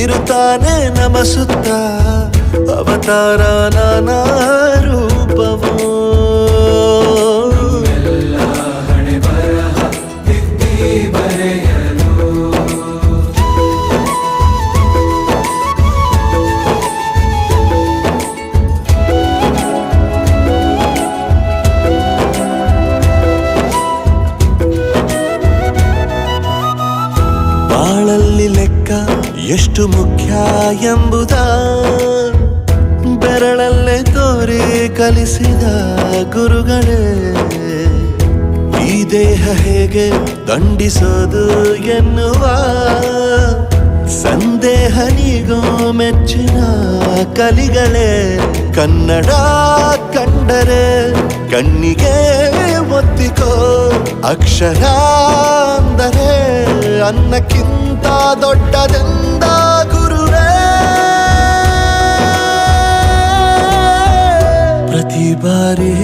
ಇರುತ್ತಾನೆ ನಮ ಸುತ್ತ ಅವತಾರ ನಾನಾ ರೂಪವೋ. ಬಾಳಲ್ಲಿ ಲೆಕ್ಕ ಎಷ್ಟು ಮುಖ್ಯ ಎಂಬುದ ಬೆರಳಲ್ಲೇ ತೋರಿ ಕಲಿಸಿದ ಗುರುಗಳೇ. ಈ ದೇಹ ಹೇಗೆ ದಂಡಿಸೋದು ಎನ್ನುವ ಸಂದೇಹ ನೀಗೋ ಮೆಚ್ಚಿನ ಕಲಿಗಳೇ. ಕನ್ನಡ ಕಂಡರೆ ಕಣ್ಣಿಗೆ ಒತ್ತಿಕೋ, ಅಕ್ಷರ ಅಂದರೆ ಅನ್ನಕ್ಕಿಂತ ದೊಡ್ಡದೆಂದ ಗುರುವೇ. ಪ್ರತಿ ಬಾರಿ